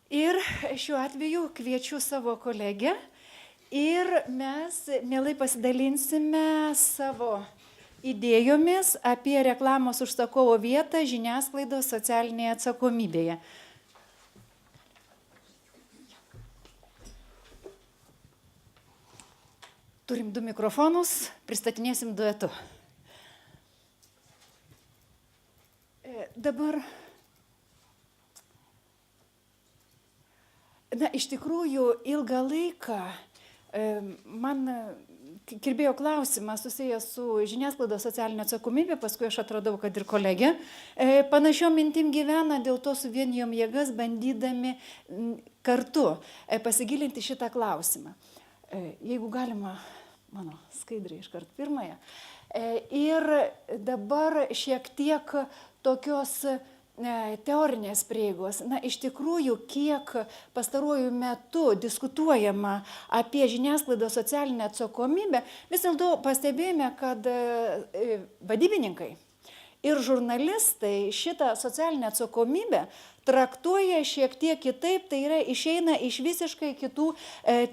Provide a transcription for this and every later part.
Ir šiuo atveju kviečiu savo kolegę ir mes mielai pasidalinsime savo idėjomis apie reklamos užsakovo vietą žiniasklaidos socialinėje atsakomybėje. Turim 2 mikrofonus, pristatinėsim duetu. Dabar, iš tikrųjų, ilgą laiką man kirbėjo klausimas susijęs su žiniasklaidos socialinė atsakomybė, paskui aš atradau, kad ir kolegė panašiom mintim gyvena, dėl to suvienijom jėgas, bandydami kartu pasigilinti šitą klausimą. Jeigu galima, mano skaidrė iškart pirmąją. Ir dabar šiek tiek tokios teorinės prieigos. Iš tikrųjų, kiek pastaruoju metu diskutuojama apie žiniasklaidos socialinę atsakomybę, vis dėlto pastebėjome, kad vadybininkai ir žurnalistai šitą socialinę atsakomybę traktuoja šiek tiek kitaip, tai yra išeina iš visiškai kitų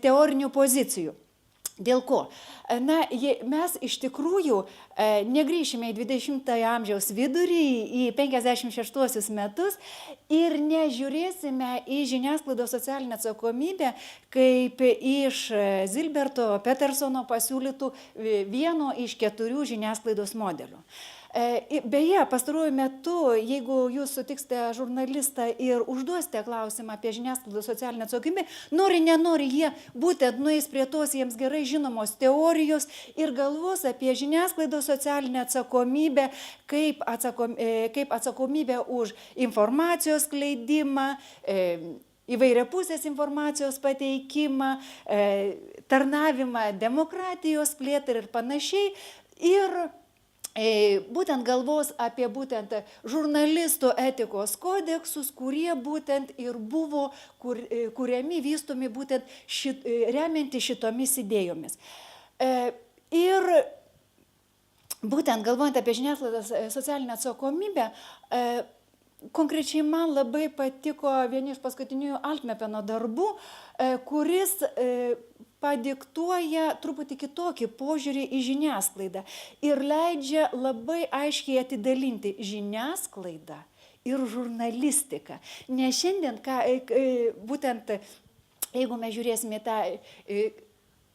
teorinių pozicijų. Dėl ko? Mes iš tikrųjų negrįšime į 20-ojo amžiaus vidurį, į 56 metus ir nežiūrėsime į žiniasklaidos socialinę atsakomybę kaip iš Zilberto Petersono pasiūlytų vieno iš 4 žiniasklaidos modelių. Beje, pastaruoju metu, jeigu jūs sutiksite žurnalistą ir užduosite klausimą apie žiniasklaidos socialinę atsakomybę, nori, nenori, jie būtent nueis prie tos jiems gerai žinomos teorijos ir galvos apie žiniasklaidos socialinę atsakomybę kaip atsakomybę už informacijos skleidimą, įvairiapusės informacijos pateikimą, tarnavimą demokratijos plėtrą ir panašiai. Ir būtent galvos apie būtent žurnalistų etikos kodeksus, kurie būtent ir buvo kuriami, vystomi būtent remianti šitomis idėjomis. Ir būtent galvojant apie žiniasklaidos socialinę atsakomybę, konkrečiai man labai patiko vieni iš paskutiniųjų Altmepeno darbų, kuris padiktuoja truputį kitokį požiūrį į žiniasklaidą ir leidžia labai aiškiai atidalinti žiniasklaidą ir žurnalistiką. Nes šiandien, būtent jeigu mes žiūrėsime tą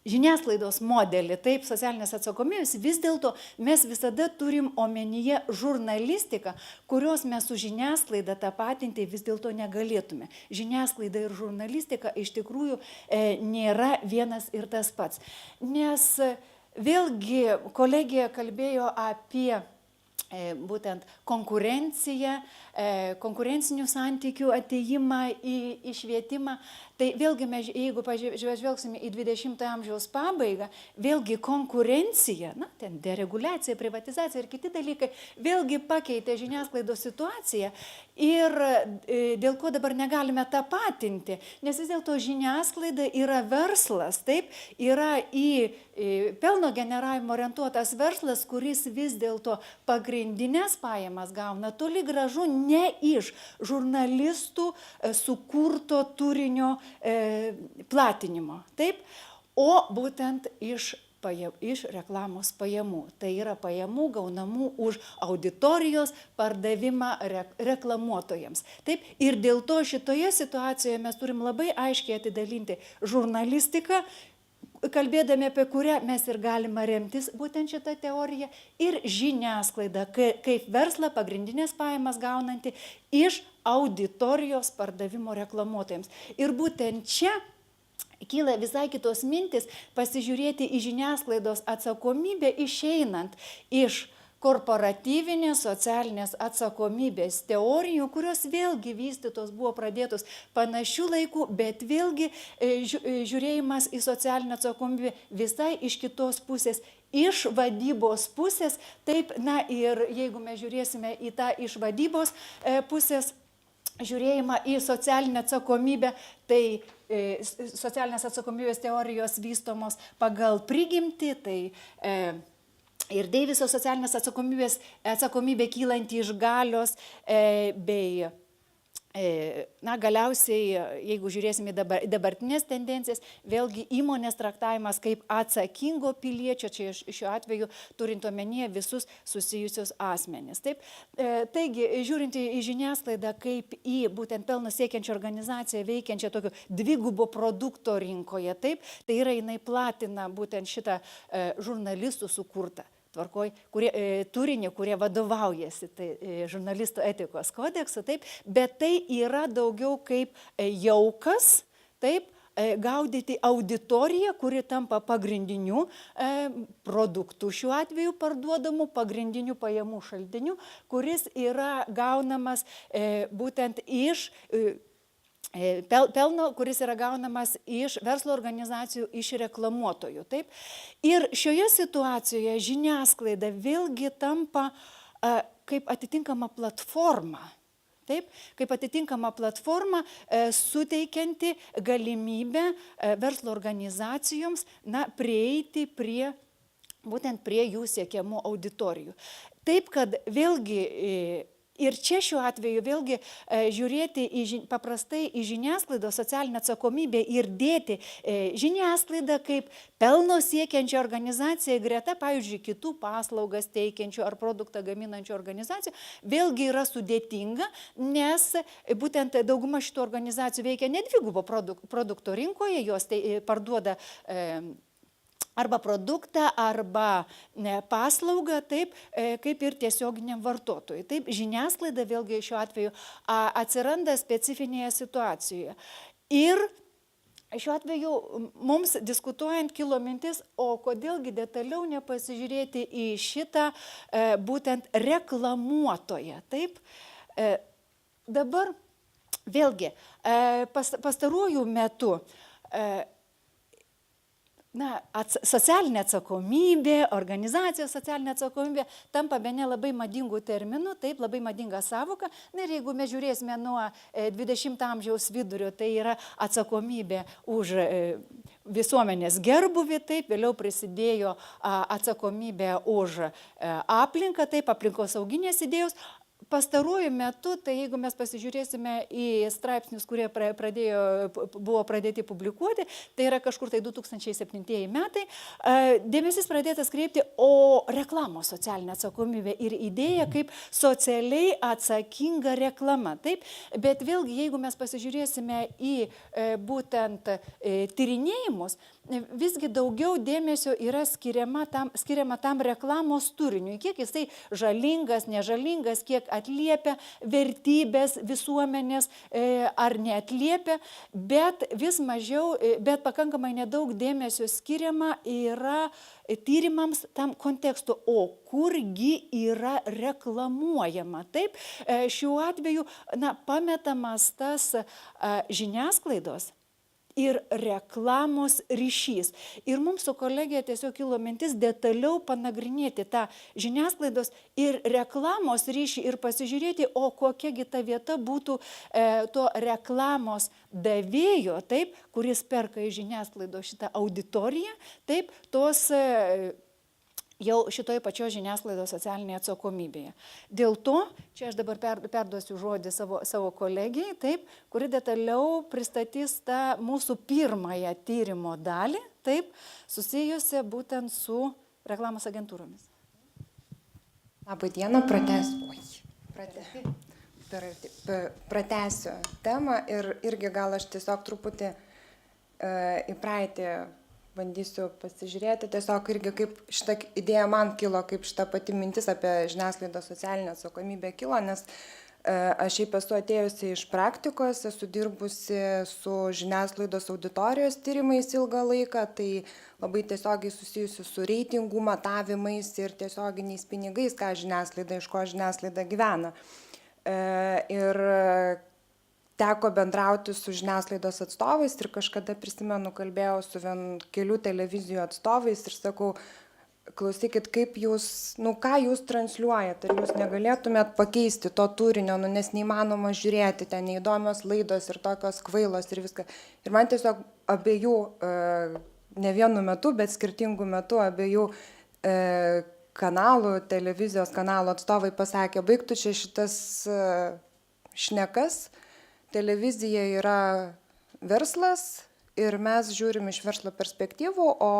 žiniasklaidos modelį, taip, socialinės atsakomybės, vis dėlto mes visada turim omenyje žurnalistiką, kurios mes su žiniasklaida tapatinti vis dėlto negalėtume. Žiniasklaida ir žurnalistika iš tikrųjų nėra vienas ir tas pats. Nes vėlgi kolegija kalbėjo apie būtent konkurenciją, konkurencinių santykių atėjimą į švietimą. Tai vėlgi, jeigu pažvelgsime į 20-ojo amžiaus pabaigą, vėlgi konkurencija, ten dereguliacija, privatizacija ir kiti dalykai, vėlgi pakeitė žiniasklaidos situaciją ir dėl ko dabar negalime tapatinti, nes vis dėlto žiniasklaida yra verslas, taip, yra į pelno generavimo orientuotas verslas, kuris vis dėlto pagrindinės pajamas gauna toli gražu ne iš žurnalistų sukurto turinio platinimo, taip, o būtent iš reklamos pajamų. Tai yra pajamų gaunamų už auditorijos pardavimą reklamuotojams. Taip, ir dėl to šitoje situacijoje mes turim labai aiškiai atidalinti žurnalistiką, kalbėdami apie kurią mes ir galime remtis būtent šitą teoriją, ir žiniasklaidą kaip verslą pagrindinės pajamas gaunanti iš auditorijos pardavimo reklamuotojams. Ir būtent čia kyla visai kitos mintis pasižiūrėti į žiniasklaidos atsakomybę išeinant iš korporatyvinės socialinės atsakomybės teorijų, kurios vėlgi vystytos buvo pradėtos panašių laikų, bet vėlgi žiūrėjimas į socialinę atsakomybę visai iš kitos pusės, iš vadybos pusės. Taip, ir jeigu mes žiūrėsime į tą iš vadybos pusės žiūrėjimą į socialinę atsakomybę, tai socialinės atsakomybės teorijos vystomos pagal prigimtį, tai ir Deiviso socialinės atsakomybė kylanti iš galios bei Na, galiausiai, jeigu žiūrėsime dabartinės tendencijas, vėlgi įmonės traktavimas kaip atsakingo piliečio, čia šiuo atveju turint omenyje visus susijusius asmenis. Taip? Taigi, žiūrint į žiniasklaidą kaip į būtent pelno siekiančią organizaciją veikiančią tokio dvigubo produkto rinkoje, taip, tai yra jinai platina būtent šitą žurnalistų sukurtą tvarkoj, turinį, kurie vadovaujasi tai, žurnalistų etikos kodeksu, taip, bet tai yra daugiau kaip jaukas, taip, gaudyti auditoriją, kuri tampa pagrindiniu produktų, šiuo atveju parduodamų pagrindinių pajamų šaltiniu, kuris yra gaunamas būtent iš pelno, kuris yra gaunamas iš verslo organizacijų, iš reklamuotojų. Taip? Ir šioje situacijoje žiniasklaida vėlgi tampa kaip atitinkama platforma. Taip, kaip atitinkama platforma suteikianti galimybę verslo organizacijoms prieiti būtent prie jų siekiamų auditorijų. Taip, kad vėlgi ir čia šiuo atveju vėlgi žiūrėti paprastai į žiniasklaidos socialinę atsakomybę ir dėti žiniasklaidą kaip pelno siekiančią organizaciją greta, pavyzdžiui, kitų paslaugas teikiančių ar produktą gaminančių organizacijų, vėlgi yra sudėtinga, nes būtent dauguma šitų organizacijų veikia ne dvigubo produkto rinkoje, jos parduoda arba produktą, arba paslaugą, taip, kaip ir tiesioginiam vartotojui. Taip, žiniasklaida vėlgi šiuo atveju atsiranda specifinėje situacijoje. Ir šiuo atveju mums diskutuojant kilo mintis, o kodėlgi detaliau nepasižiūrėti į šitą būtent reklamuotoją. Taip, dabar vėlgi pastaruoju metu socialinė atsakomybė, organizacijos socialinė atsakomybė tampa bene labai madingų terminų, taip, labai madinga savoka. Na ir jeigu mes žiūrėsime nuo 20 amžiaus vidurio, tai yra atsakomybė už visuomenės gerbuvį, taip, vėliau prisidėjo atsakomybė už aplinką, taip, aplinkosauginės idėjos. Pastaruoju metu, tai jeigu mes pasižiūrėsime į straipsnius, kurie buvo pradėti publikuoti, tai yra kažkur tai 2007 metai, dėmesys pradėtas kreipti, o reklamos socialinė atsakomybė ir idėja kaip socialiai atsakinga reklama. Taip? Bet vėlgi, jeigu mes pasižiūrėsime į būtent tyrinėjimus, visgi daugiau dėmesio yra skiriama tam reklamos turiniui, kiek jisai žalingas, nežalingas, kiek atliepia vertybės visuomenės ar neatliepia, bet vis mažiau, bet pakankamai nedaug dėmesio skiriama yra tyrimams tam kontekstu, o kurgi yra reklamuojama. Taip, šiuo atveju pametamas tas žiniasklaidos ir reklamos ryšys. Ir mums su kolegija tiesiog kilo mintis detaliau panagrinėti tą žiniasklaidos ir reklamos ryšį ir pasižiūrėti, o kokiagi ta vieta būtų to reklamos davėjo, taip, kuris perka iš žiniasklaidos šitą auditoriją, taip, tos jau šitoje pačioje žiniasklaidos socialinėje atsakomybėje. Dėl to, čia aš dabar perduosiu žodį savo kolegijai, taip, kuri detaliau pristatys tą mūsų pirmąją tyrimo dalį, taip, susijusią būtent su reklamos agentūromis. Labą dieną, pratęsiu temą ir irgi gal aš tiesiog truputį į praeitį bandysiu pasižiūrėti, tiesiog irgi kaip šitą idėją man kilo, kaip šitą pati mintis apie žiniasklaidos socialinę atsakomybę kilo, nes aš šiaip esu atėjusi iš praktikos, esu dirbusi su žiniasklaidos auditorijos tyrimais ilgą laiką, tai labai tiesiogiai susijusi su reitingų matavimais ir tiesioginiais pinigais, ką žiniasklaida, iš ko žiniasklaida gyvena. Ir teko bendrauti su žiniasklaidos atstovais ir kažkada, prisimenu, kalbėjau su kelių televizijų atstovais ir sakau, klausykit, kaip jūs, ką jūs transliuojat, ar jūs negalėtumėt pakeisti to turinio, nes neįmanoma žiūrėti, ten neįdomios laidos ir tokios kvailos ir viską. Ir man tiesiog abiejų, ne vienu metu, bet skirtingų metų abiejų kanalų, televizijos kanalų atstovai pasakė, baigtų čia šitas šnekas, televizija yra verslas ir mes žiūrim iš verslo perspektyvų, o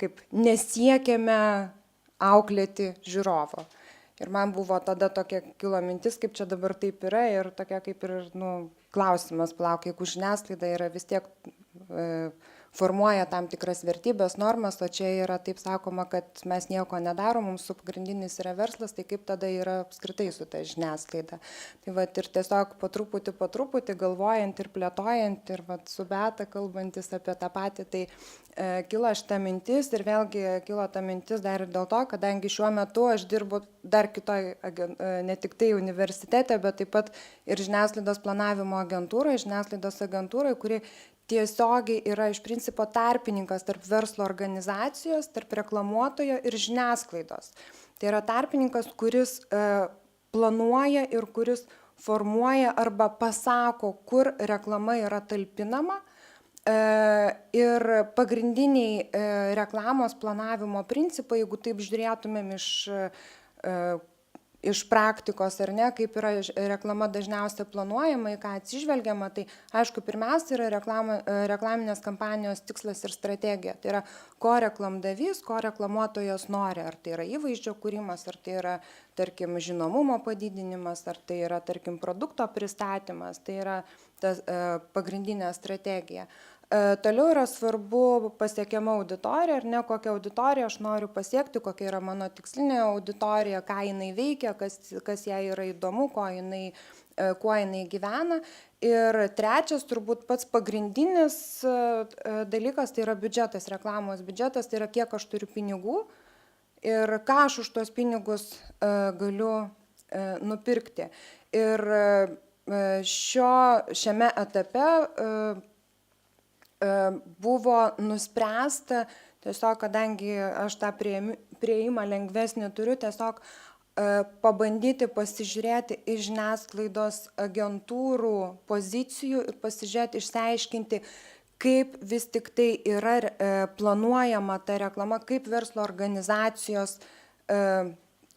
kaip nesiekiame auklėti žiūrovo. Ir man buvo tada tokia kilo mintis, kaip čia dabar taip yra ir tokia kaip ir klausimas, palauk, jeigu žiniasklaida yra vis tiek formuoja tam tikras vertybės, normas, o čia yra taip sakoma, kad mes nieko nedarom, mums pagrindinis yra verslas, tai kaip tada yra apskritai su ta žiniasklaida. Tai vat ir tiesiog po truputį galvojant ir plėtojant ir vat su Beata kalbantis apie tą patį, tai kilo šita mintis ir vėlgi kilo ta mintis dar ir dėl to, kadangi šiuo metu aš dirbu dar kitoj, ne tik tai universitete, bet taip pat ir žiniasklaidos planavimo agentūrai, kuri tiesiogiai yra iš principo tarpininkas tarp verslo organizacijos, tarp reklamuotojo ir žiniasklaidos. Tai yra tarpininkas, kuris planuoja ir kuris formuoja arba pasako, kur reklama yra talpinama. Ir pagrindiniai reklamos planavimo principai, jeigu taip žiūrėtumėm iš praktikos ar ne, kaip yra reklama dažniausiai planuojama, į ką atsižvelgiama, tai aišku, pirmiausia yra reklaminės kampanijos tikslas ir strategija. Tai yra, ko reklamdavys, ko reklamuotojas nori, ar tai yra įvaizdžio kūrimas, ar tai yra, tarkim, žinomumo padidinimas, ar tai yra, tarkim, produkto pristatymas, tai yra ta pagrindinė strategija. Toliau yra svarbu pasiekiama auditorija, ar ne, kokią auditoriją aš noriu pasiekti, kokia yra mano tikslinė auditorija, ką jinai veikia, kas jai yra įdomu, kuo jinai gyvena. Ir trečias, turbūt pats pagrindinis dalykas, tai yra biudžetas, reklamos biudžetas, tai yra kiek aš turiu pinigų ir ką aš už tuos pinigus galiu nupirkti. Ir šiame etape buvo nuspręsta, tiesiog, kadangi aš tą prieimą lengvesnį turiu, tiesiog pabandyti pasižiūrėti iš žiniasklaidos agentūrų pozicijų ir pasižiūrėti, išsiaiškinti, kaip vis tik tai yra planuojama ta reklama, kaip verslo organizacijos,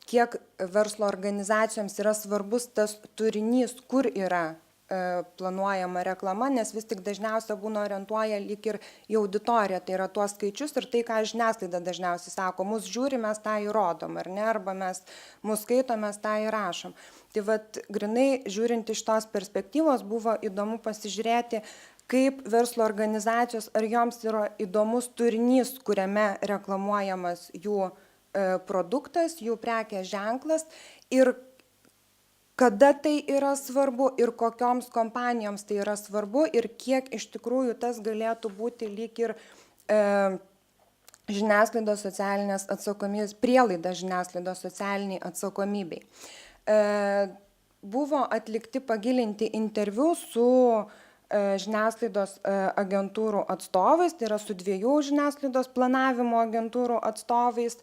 kiek verslo organizacijoms yra svarbus tas turinys, kur yra planuojama reklama, nes vis tik dažniausiai būna orientuoja lyg ir į auditoriją, tai yra tuos skaičius ir tai, ką žiniasklaida dažniausiai sako, mus žiūri, mes tą įrodom, ar ne, arba mus skaitom, mes tą įrašom. Tai vat, grinai žiūrint iš tos perspektyvos, buvo įdomu pasižiūrėti, kaip verslo organizacijos, ar joms yra įdomus turinys, kuriame reklamuojamas jų produktas, jų prekės ženklas ir kada tai yra svarbu ir kokioms kompanijoms tai yra svarbu ir kiek iš tikrųjų tas galėtų būti lyg ir žiniasklaidos socialinės atsakomybės, prielaida žiniasklaidos socialiniai atsakomybei. Buvo atlikti pagilinti interviu su žiniasklaidos agentūrų atstovais, tai yra su 2 žiniasklaidos planavimo agentūrų atstovais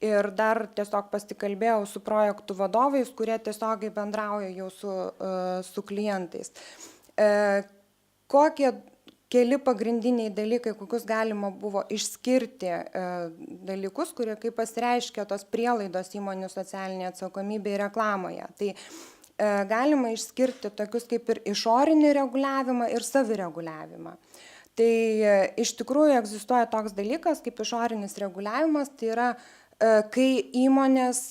ir dar tiesiog pasikalbėjau su projektų vadovais, kurie tiesiogiai bendrauja jau su klientais. Kokie keli pagrindiniai dalykai, kokius galima buvo išskirti dalykus, kurie kaip pasireiškia tos prielaidos įmonių socialinė atsakomybė reklamoje. Tai galima išskirti tokius kaip ir išorinį reguliavimą ir savireguliavimą. Tai iš tikrųjų egzistuoja toks dalykas kaip išorinis reguliavimas, tai yra kai įmonės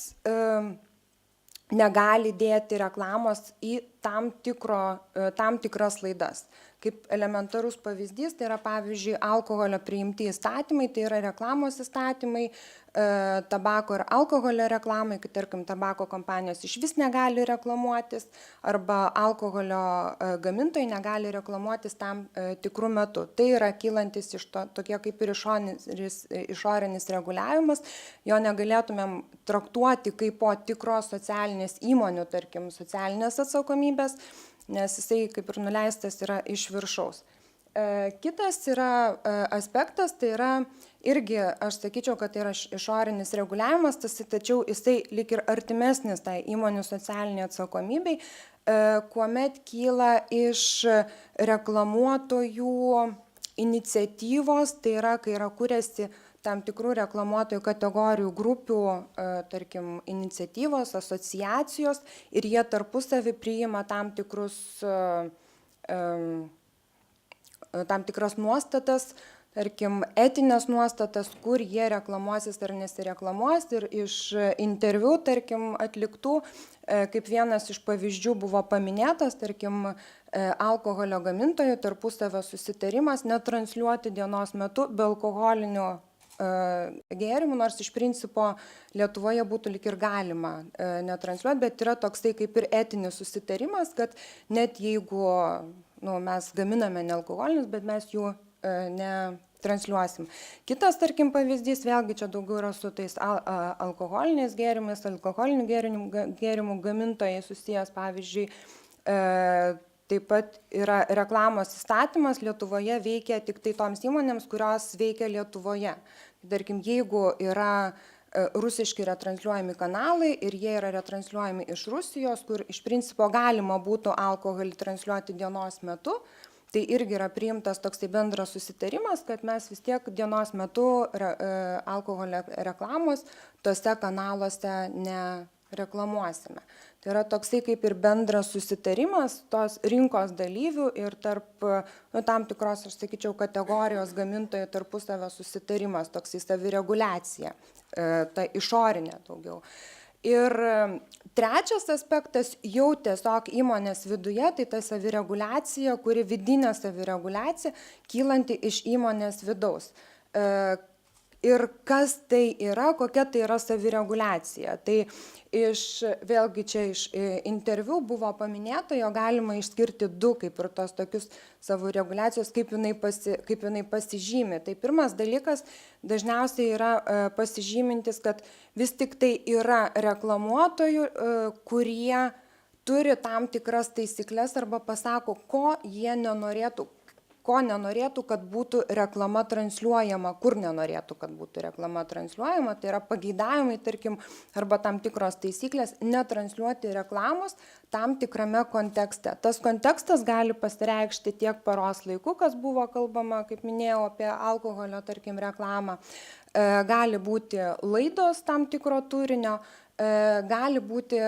negali dėti reklamos į tam tikras laidas. Kaip elementarus pavyzdys, tai yra pavyzdžiui alkoholio priimti įstatymai, tai yra reklamos įstatymai, tabako ir alkoholio reklamai, kai tarkim tabako kompanijos išvis negali reklamuotis arba alkoholio gamintojai negali reklamuotis tam tikrų metų. Tai yra kylantis iš tokie kaip ir išorinis reguliavimas, jo negalėtumėm traktuoti kaip po tikros socialinės įmonių, tarkim, socialinės atsakomybės, nes jisai kaip ir nuleistas yra iš viršaus. Kitas yra aspektas, tai yra irgi, aš sakyčiau, kad tai yra išorinis reguliavimas, tačiau jisai lyg ir artimesnis tai įmonių socialiniai atsakomybei, kuomet kyla iš reklamuotojų iniciatyvos, tai yra, kai yra kuriasi tam tikrų reklamuotojų kategorijų grupių, tarkim, iniciatyvos, asociacijos ir jie tarpusavį priima tam tikras nuostatas, tarkim, etinės nuostatas, kur jie reklamuosis ar nesireklamuos. Ir iš interviu, tarkim, atliktų, kaip vienas iš pavyzdžių buvo paminėtas, tarkim, alkoholio gamintojų tarpusavio susitarimas netransliuoti dienos metu be alkoholinių gėrimų, nors iš principo Lietuvoje būtų lik ir galima netransliuoti, bet yra toksai kaip ir etinis susitarimas, kad net jeigu mes gaminame nealkoholinius, bet mes jų netransliuosim. Kitas, tarkim, pavyzdys, vėlgi čia daugiau yra su tais alkoholiniais gėrimais, alkoholinių gėrimų gamintojai susijęs, pavyzdžiui, taip pat yra reklamos įstatymas Lietuvoje veikia tik tai toms įmonėms, kurios veikia Lietuvoje. Tarkim, jeigu yra rusiški retransliuojami kanalai ir jie yra retransliuojami iš Rusijos, kur iš principo galima būtų alkoholį transliuoti dienos metu, tai irgi yra priimtas toksai bendras susitarimas, kad mes vis tiek dienos metu alkoholio reklamos tose kanaluose nereklamuosime. Tai yra toksai kaip ir bendras susitarimas tos rinkos dalyvių ir tarp tam tikros, aš sakyčiau, kategorijos gamintojų tarpusavio susitarimas, toksai savireguliacija, ta išorinė daugiau. Ir trečias aspektas jau tiesiog įmonės viduje, tai ta savireguliacija, kuri vidinė savireguliacija, kylanti iš įmonės vidaus. Ir kas tai yra, kokia tai yra savireguliacija. Tai vėlgi čia iš interviu buvo paminėta, jo galima išskirti du kaip ir tos tokius savireguliacijos, kaip jinai pasižymi. Tai pirmas dalykas dažniausiai yra pasižymintis, kad vis tik tai yra reklamuotojų, kurie turi tam tikras taisyklės arba pasako, ko nenorėtų, kad būtų reklama transliuojama, kur nenorėtų, kad būtų reklama transliuojama, tai yra pageidavimai, tarkim, arba tam tikros taisyklės netransliuoti reklamos tam tikrame kontekste. Tas kontekstas gali pasireikšti tiek paros laiku, kas buvo kalbama, kaip minėjau, apie alkoholio, tarkim, reklamą, gali būti laidos tam tikro turinio, gali būti,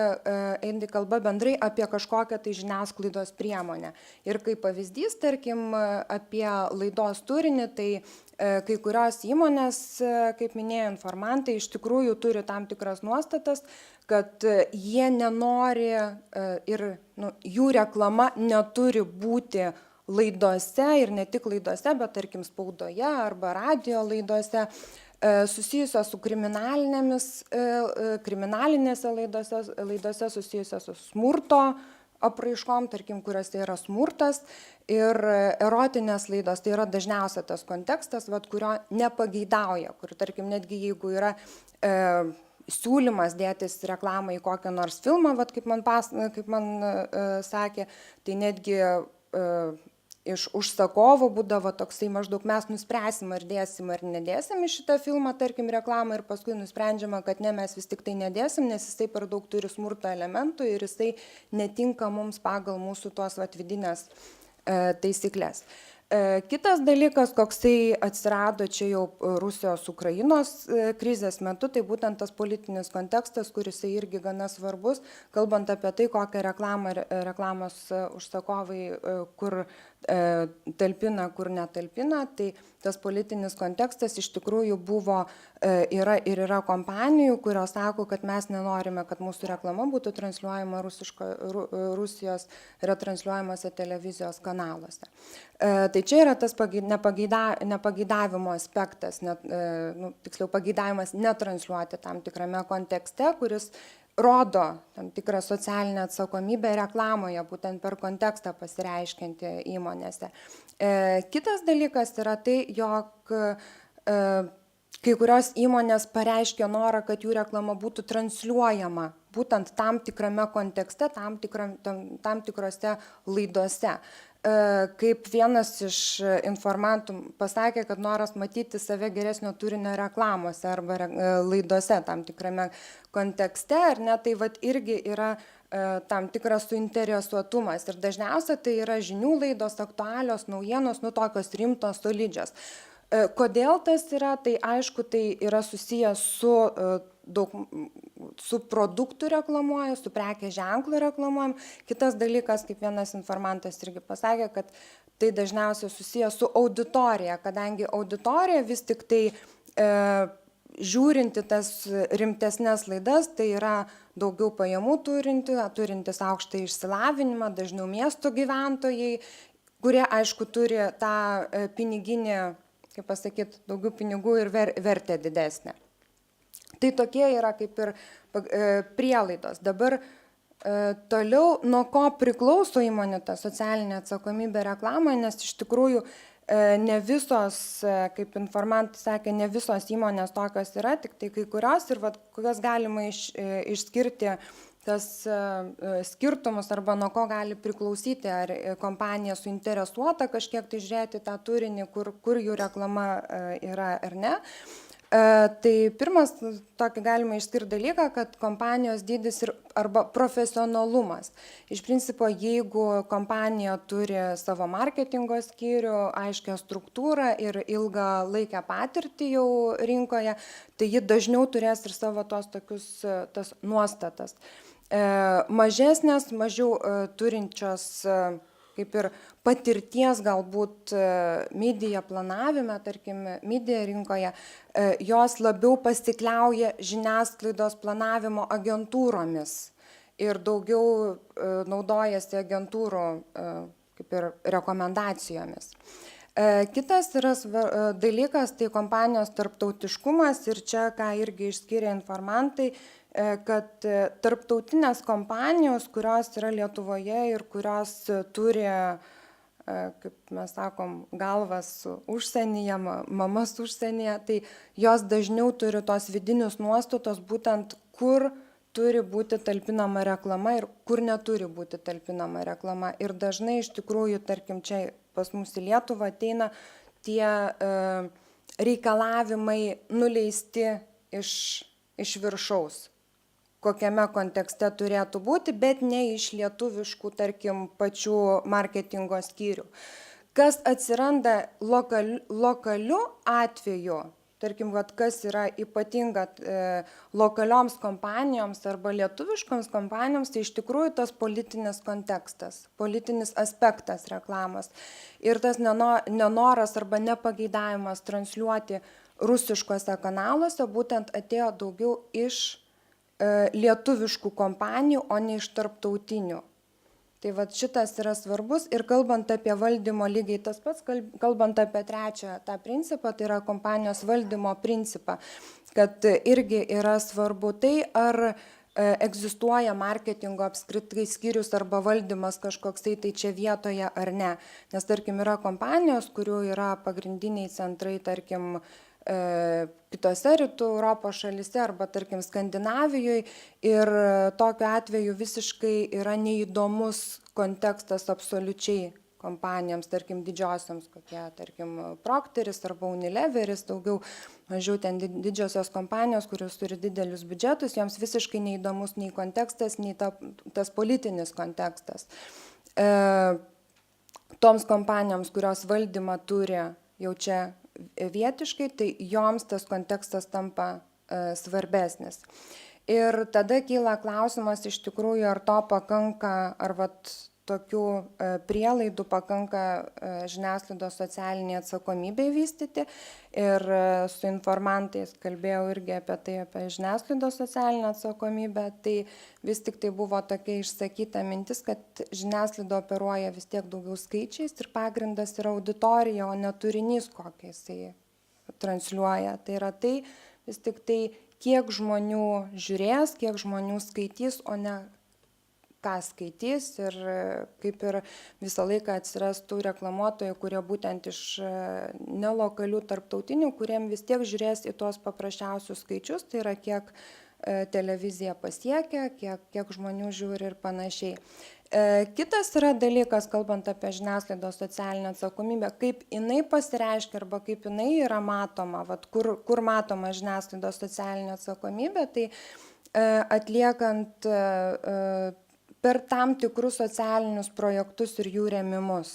eina kalba bendrai apie kažkokią tai žiniasklaidos priemonę. Ir kaip pavyzdys, tarkim, apie laidos turinį, tai kai kurios įmonės, kaip minėjo informantai, iš tikrųjų turi tam tikras nuostatas, kad jie nenori ir jų reklama neturi būti laidose ir ne tik laidose, bet tarkim spaudoje arba radijo laidose, susijusios su kriminalinėse laidose susijusios su smurto apraiškom, tarkim, kuriuose yra smurtas, ir erotinės laidos, tai yra dažniausia tas kontekstas, kurio nepageidauja, kur, tarkim, netgi jeigu yra siūlymas dėtis reklamą į kokią nors filmą, kaip man sakė, tai netgi iš užsakovo būdavo toksai maždaug mes nuspręsim, ar dėsim ar nedėsim į šitą filmą, tarkim, reklamą, ir paskui nusprendžiama, kad ne, mes vis tik tai nedėsim, nes jisai per daug turi smurto elementų ir jisai netinka mums pagal mūsų tuos vidinės taisyklės. Kitas dalykas, koksai atsirado čia jau Rusijos-Ukrainos krizės metu, tai būtent tas politinis kontekstas, kuris irgi gana svarbus, kalbant apie tai, kokią reklamos užsakovai kur talpina, kur netalpina, tai tas politinis kontekstas iš tikrųjų yra ir yra kompanijų, kurios sako, kad mes nenorime, kad mūsų reklama būtų transliuojama Rusijos retransliuojamose televizijos kanaluose. Tai čia yra tas nepageidavimo aspektas, tiksliau pageidavimas netransliuoti tam tikrame kontekste, kuris rodo tam tikrą socialinę atsakomybę reklamoje, būtent per kontekstą pasireiškianti įmonėse. Kitas dalykas yra tai, jog kai kurios įmonės pareiškė norą, kad jų reklama būtų transliuojama būtent tam tikrame kontekste, tam tikrose laidose. Kaip vienas iš informantų pasakė, kad noras matyti save geresnio turinio reklamose arba laidose tam tikrame kontekste, ar ne, tai irgi yra tam tikras suinteresuotumas. Ir dažniausiai tai yra žinių laidos, aktualios naujienos, tokios rimtos, solidžios. Kodėl tas yra, tai aišku, tai yra susijęs su produktų reklamuoju, su prekės ženklu reklamuojam. Kitas dalykas, kaip vienas informantas irgi pasakė, kad tai dažniausiai susijęs su auditorija, kadangi auditorija vis tik tai žiūrinti tas rimtesnės laidas, tai yra daugiau pajamų turintis aukštą išsilavinimą, dažniau miesto gyventojai, kurie, aišku, turi tą piniginį, kaip pasakyti, daugiau pinigų ir vertę didesnę. Tai tokie yra kaip ir prielaidos. Dabar toliau, nuo ko priklauso įmonė ta socialinė atsakomybė reklamoje, nes iš tikrųjų ne visos, kaip informantai sakė, ne visos įmonės tokios yra, tik tai kai kurios ir kokias galima išskirti tas skirtumus arba nuo ko gali priklausyti, ar kompanija suinteresuota kažkiek tai žiūrėti tą turinį, kur jų reklama yra ar ne. Tai pirmas tokį galima išskirti dalyką, kad kompanijos dydis arba profesionalumas. Iš principo, jeigu kompanija turi savo marketingo skyrių, aiškią struktūrą ir ilgą laikę patirtį jau rinkoje, tai ji dažniau turės ir savo tas nuostatas. Mažesnės, mažiau turinčios kaip ir patirties galbūt media planavime, tarkim, media rinkoje, jos labiau pasikliauja žiniasklaidos planavimo agentūromis ir daugiau naudojasi agentūrų kaip ir rekomendacijomis. Kitas yra dalykas, tai kompanijos tarptautiškumas ir čia, ką irgi išskyrė informantai, kad tarptautinės kompanijos, kurios yra Lietuvoje ir kurios turi, kaip mes sakom, galvas užsienyje, mamas užsienyje, tai jos dažniau turi tos vidinius nuostatos, būtent kur turi būti talpinama reklama ir kur neturi būti talpinama reklama. Ir dažnai iš tikrųjų, tarkim, čia pas mus į Lietuvą ateina tie reikalavimai nuleisti iš viršaus, kokiame kontekste turėtų būti, bet ne iš lietuviškų, tarkim, pačių marketingo skyrių. Kas atsiranda lokaliu atveju, tarkim, kas yra ypatinga lokalioms kompanijoms arba lietuviškoms kompanijoms, tai iš tikrųjų tas politinis kontekstas, politinis aspektas reklamos. Ir tas nenoras arba nepageidavimas transliuoti rusiškose kanaluose būtent atėjo daugiau iš lietuviškų kompanijų, o ne iš tarptautinių. Tai šitas yra svarbus ir kalbant apie valdymo lygiai tas pats, kalbant apie trečią tą principą, tai yra kompanijos valdymo principą, kad irgi yra svarbu tai, ar egzistuoja marketingo apskritai skyrius arba valdymas kažkoksai tai čia vietoje ar ne. Nes tarkim yra kompanijos, kurių yra pagrindiniai centrai, tarkim, kitose rytų Europos šalyse arba, tarkim, Skandinavijoje ir tokiu atveju visiškai yra neįdomus kontekstas absoliučiai kompanijoms, tarkim, didžiosioms, kokie, tarkim, Procteris arba Unileveris, mažiau ten didžiosios kompanijos, kurios turi didelius biudžetus, joms visiškai neįdomus nei kontekstas, nei tas politinis kontekstas. Toms kompanijoms, kurios valdymą turi jau čia vietiškai, tai joms tas kontekstas tampa svarbesnis. Ir tada kyla klausimas iš tikrųjų, ar to pakanka, ar tokių prielaidų pakanka žiniasklaidos socialiniai atsakomybei vystyti. Ir su informantais kalbėjau irgi apie tai, apie žiniasklaidos socialinę atsakomybę. Tai vis tik tai buvo tokia išsakyta mintis, kad žiniasklaida operuoja vis tiek daugiau skaičiais ir pagrindas yra auditorija, o ne turinys, kokį jisai transliuoja. Tai yra tai, vis tik tai, kiek žmonių žiūrės, kiek žmonių skaitys, o ne ką skaitys, ir kaip ir visą laiką atsiras tų reklamuotojų, kurie būtent iš nelokalių tarptautinių, kuriem vis tiek žiūrės į tuos paprasčiausius skaičius, tai yra kiek televizija pasiekia, kiek žmonių žiūri ir panašiai. Kitas yra dalykas, kalbant apie žiniasklaidos socialinę atsakomybę, kaip jinai pasireiškia arba kaip jinai yra matoma, kur matoma žiniasklaidos socialinė atsakomybė, tai atliekant per tam tikrus socialinius projektus ir jų rėmimus.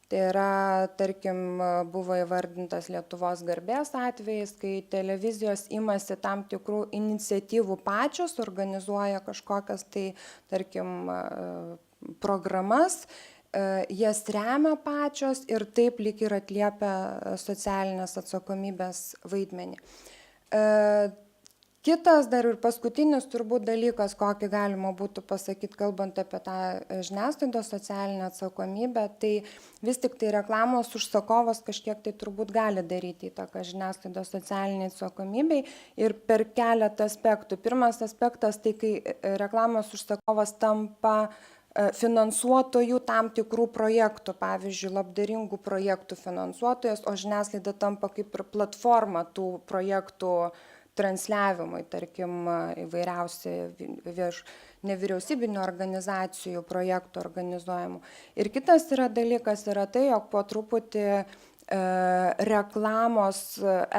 Tai yra, tarkim, buvo įvardintas Lietuvos garbės atvejais, kai televizijos imasi tam tikrų iniciatyvų pačios, organizuoja kažkokias tai, tarkim, programas, jas remia pačios ir taip lyg ir atliepia socialinės atsakomybės vaidmenį. Kitas dar ir paskutinis turbūt dalykas, kokį galima būtų pasakyti, kalbant apie tą žiniasklaidos socialinę atsakomybę, tai vis tik tai reklamos užsakovas kažkiek tai turbūt gali daryti įtaką žiniasklaidos socialiniai atsakomybei ir per keletą aspektų. Pirmas aspektas tai, kai reklamos užsakovas tampa finansuotojų tam tikrų projektų, pavyzdžiui, labdaringų projektų finansuotojas, o žiniasklaida tampa kaip ir platforma tų projektų transliavimui, tarkim, įvairiausi nevyriausybinių organizacijų projektų organizuojamų. Ir kitas dalykas yra tai, jog po truputį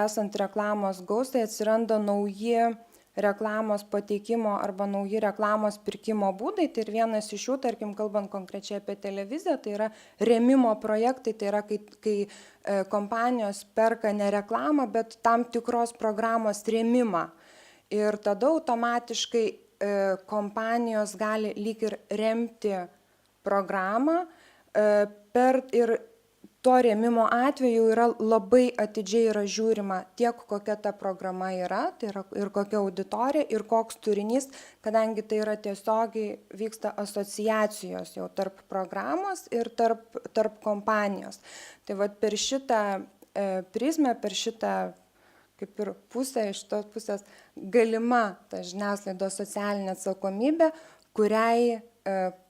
esant reklamos gausai atsiranda nauji reklamos pateikimo arba nauji reklamos pirkimo būdai. Tai ir vienas iš jų, tarkim, kalbant konkrečiai apie televiziją, tai yra rėmimo projektai, tai yra, kai kompanijos perka ne reklamą, bet tam tikros programos rėmimą. Ir tada automatiškai kompanijos gali lyg ir remti programą ir to rėmimo atveju yra labai atidžiai yra žiūrima tiek kokia ta programa yra, tai yra ir kokia auditorija, ir koks turinys, kadangi tai yra tiesiogiai vyksta asociacijos jau tarp programos ir tarp kompanijos. Tai vat per šitą prizmę, per šitą kaip ir pusę, iš tos pusės galima ta žiniasklaidos socialinė atsakomybė, kuriai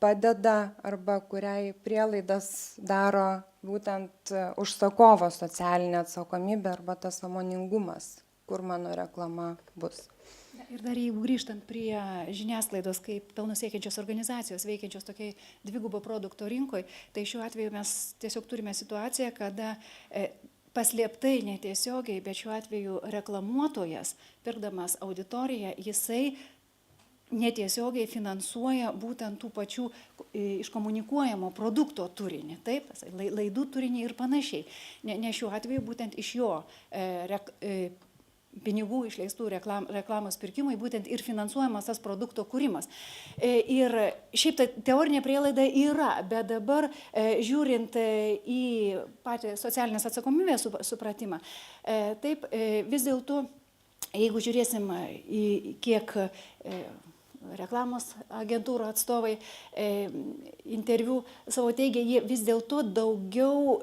padeda arba kuriai prielaidas daro būtent užsakovo socialinė atsakomybė arba tas sąmoningumas, kur mano reklama bus. Ir dar jeigu grįžtant prie žiniasklaidos kaip pelno siekiančios organizacijos veikiančios tokiai dvigubo produkto rinkoje, tai šiuo atveju mes tiesiog turime situaciją, kada paslėptai netiesiogiai, bet šiuo atveju reklamuotojas, pirkdamas auditoriją, jisai netiesiogiai finansuoja būtent tų pačių iškomunikuojamo produkto turinį, taip, laidų turinį ir panašiai. Ne šiuo atveju būtent iš jo pinigų išleistų reklamos pirkimui būtent ir finansuojamas tas produkto kūrimas. Ir šiaip ta teorinė prielaida yra, bet dabar žiūrint į patį socialinės atsakomybės supratimą, taip vis dėlto, jeigu žiūrėsim į kiek reklamos agentūrų atstovai interviu savo teigia, jie vis dėlto daugiau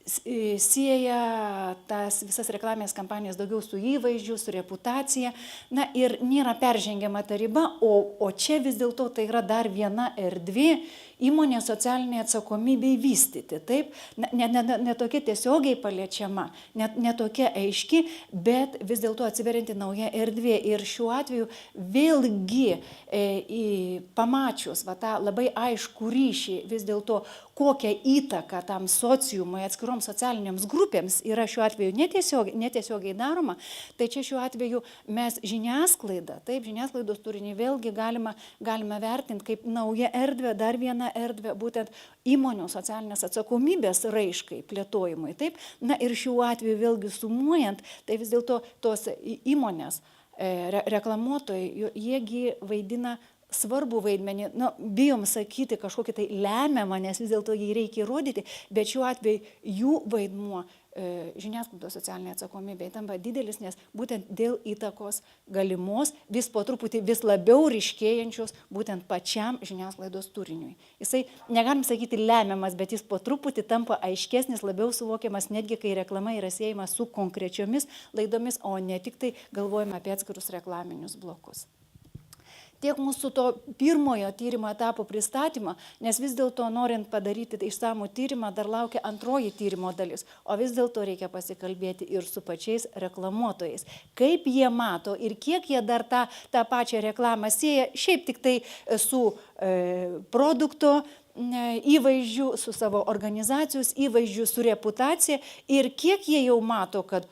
sieja tas visas reklaminės kampanijas daugiau su įvaizdžiu, su reputacija, na ir nėra peržengiama ta riba, o čia vis dėlto tai yra dar viena erdvė įmonės socialinė atsakomybei vystyti, taip, ne tokia tiesiogiai paliečiama, ne tokia aiški, bet vis dėlto atsiverinti nauja erdvė. Ir šiuo atveju vėlgi pamačius tą labai aiškų ryšį vis dėlto, kokią įtaką tam sociumui, atskiroms socialinėms grupėms yra šiuo atveju netiesiogiai daroma, tai čia šiuo atveju mes žiniasklaidą, taip, žiniasklaidos turinį vėlgi galime vertinti kaip naują erdvę, dar vieną erdvę, būtent įmonių socialinės atsakomybės raiškai, plėtojimui, taip. Na ir šiuo atveju vėlgi sumuojant, tai vis dėlto tos įmonės reklamuotojai, jiegi vaidina svarbų vaidmenį, bijom sakyti kažkokį tai lemiamą, nes vis dėlto jį reikia įrodyti, bet šiuo atveju jų vaidmuo žiniasklaidos socialinė atsakomybė tampa didelis, nes būtent dėl įtakos galimos vis po truputį vis labiau ryškėjančios būtent pačiam žiniasklaidos turiniui. Jisai, negalim sakyti lemiamas, bet jis po truputį tampa aiškesnis, labiau suvokiamas, netgi kai reklama yra siejama su konkrečiomis laidomis, o ne tik tai galvojame apie atskirus reklaminius blokus. Tiek mūsų to pirmojo tyrimo etapo pristatymą, nes vis dėlto norint padaryti išsamų tyrimą, dar laukia antroji tyrimo dalis, o vis dėlto reikia pasikalbėti ir su pačiais reklamuotojais. Kaip jie mato ir kiek jie dar tą pačią reklamą sieja, šiaip tik tai su produkto įvaizdžiu, su savo organizacijos įvaizdžiu, su reputacija ir kiek jie jau mato, kad,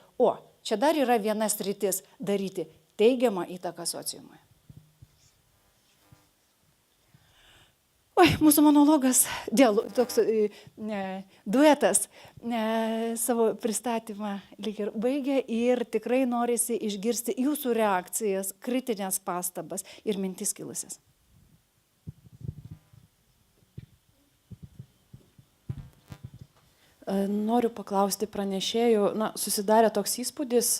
čia dar yra viena sritis daryti teigiamą įtaką sociumui. Oi, mūsų monologas, toks duetas savo pristatymą lyg ir baigė ir tikrai norisi išgirsti jūsų reakcijas, kritinės pastabas ir mintis kilusias. Noriu paklausti pranešėjų, susidarė toks įspūdis,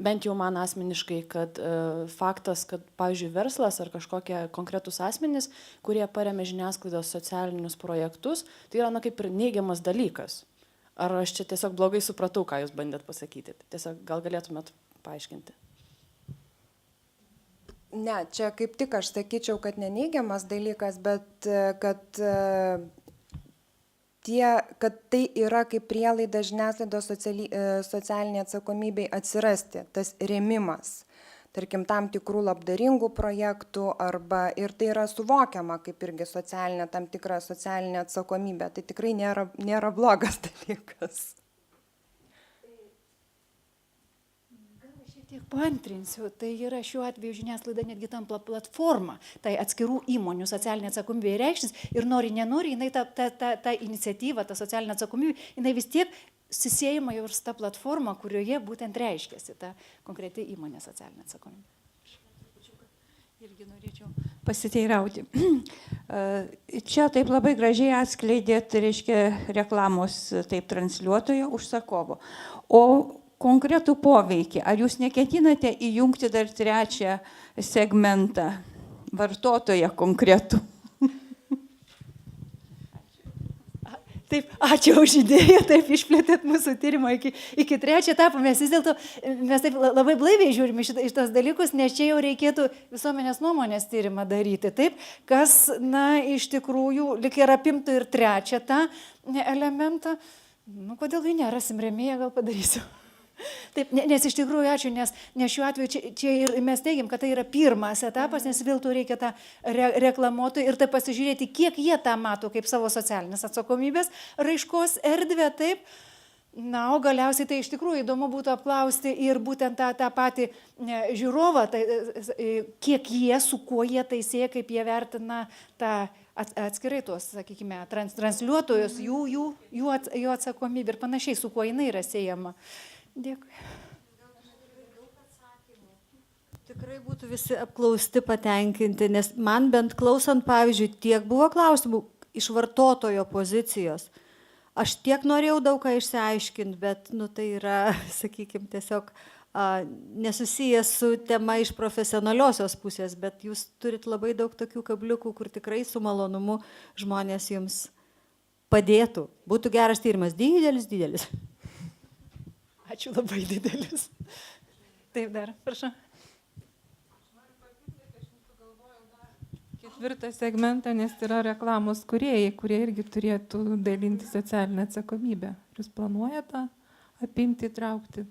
bent jau man asmeniškai, kad faktas, kad, pavyzdžiui, verslas ar kažkokie konkretūs asmenys, kurie paremia žiniasklaidos socialinius projektus, tai yra kaip ir neigiamas dalykas. Ar aš čia tiesiog blogai supratau, ką jūs bandėt pasakyti? Tiesiog gal galėtumėt paaiškinti? Ne, čia kaip tik aš sakyčiau, kad neneigiamas dalykas, bet kad tai yra kaip prielaida žiniasklaidos socialiniai atsakomybei atsirasti, tas rėmimas, tarkim, tam tikrų labdaringų projektų ir tai yra suvokiama kaip irgi tam tikra socialinė atsakomybė, tai tikrai nėra blogas dalykas. Tiek paantrinsiu, tai yra šiuo atveju žiniasklaida netgi tampa platforma, tai atskirų įmonių socialinė atsakomybė reikštis ir nenori, jinai ta iniciatyva, ta socialinė atsakomybė, jinai vis tiek susijama jau ir su ta platforma, kurioje būtent reiškiasi ta konkreti įmonė socialinė atsakomybė. Irgi norėčiau pasiteirauti. Čia taip labai gražiai atskleidėt, reiškia, reklamos taip transliuotojo užsakovo. O konkretų poveikį, ar jūs neketinate įjungti dar trečią segmentą, vartotoją konkretų? Taip, ačiū už idėją, taip išplėtėt mūsų tyrimą iki trečio etapo. Mes vis dėlto, mes taip labai blaiviai žiūrime šitos dalykus, nes čia jau reikėtų visuomenės nuomonės tyrimą daryti. Taip, kas, iš tikrųjų, lyg ir apimtų ir trečią tą elementą. Kodėl nerasim rėmėją, gal padarysiu. Taip, nes iš tikrųjų ačiū, nes šiuo atveju čia ir mes teigiam, kad tai yra pirmas etapas, nes vėl tu reikia tą reklamuotojų ir tai pasižiūrėti, kiek jie tą mato kaip savo socialinės atsakomybės raiškos erdvę, taip. O galiausiai tai iš tikrųjų įdomu būtų apklausti ir būtent tą patį žiūrovą, kiek jie, su kuo jie tai sieja, kaip jie vertina tą atskirai tuos, sakykime, transliuotojus, jų atsakomybę ir panašiai, su kuo jinai yra siejama. Dėkui. Tikrai būtų visi apklausti patenkinti, nes man bent klausant, pavyzdžiui, tiek buvo klausimų iš vartotojo pozicijos. Aš tiek norėjau daug ką išsiaiškinti, bet tai yra, sakykime, tiesiog nesusijęs su tema iš profesionaliosios pusės, bet jūs turit labai daug tokių kabliukų, kur tikrai su malonumu žmonės jums padėtų. Būtų geras tyrimas, didelis. Ačiū labai didelis. Taip dar, prašau. Aš noriu papildyti, aš sugalvojau dar ketvirtą segmentą, nes yra reklamos kūrėjai, kurie irgi turėtų dalinti socialinę atsakomybę. Jūs planuojate apimti, įtraukti?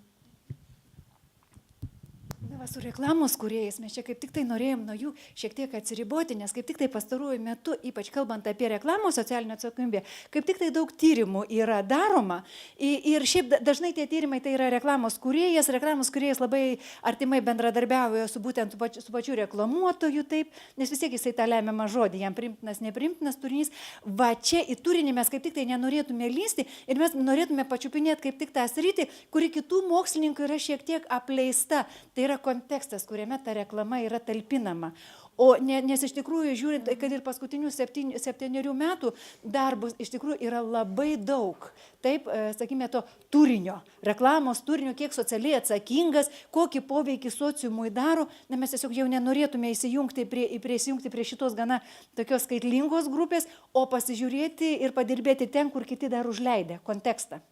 Su reklamos kūrėjais mes čia kaip tik tai norėjom nuo jų šiek tiek atsiriboti, nes kaip tik tai pastaruoju metu, ypač kalbant apie reklamos socialinę atsakomybę, kaip tik tai daug tyrimų yra daroma ir šiaip dažnai tie tyrimai tai yra reklamos kūrėjas labai artimai bendradarbiauja su būtent su pačiu reklamuotoju, taip, nes vis tiek jisai tą lemiamą žodį, jam priimtinas, nepriimtinas turinys. Va čia į turinį mes kaip tik tai nenorėtume lysti ir mes norėtume pačiupinėti kaip tik tą sritį, kuri kitų mokslininkų yra šiek tiek apleista. Tai yra kontekstas, kuriame ta reklama yra talpinama. Nes iš tikrųjų, žiūrint, kad ir paskutinių 7 metų darbus iš tikrųjų yra labai daug. Taip, sakykime, to turinio, reklamos turinio, kiek socialiai atsakingas, kokį poveikį sociumui daro. Mes tiesiog jau nenorėtume įsijungti prie šitos gana tokios skaitlingos grupės, o pasižiūrėti ir padirbėti ten, kur kiti dar užleidę kontekstą.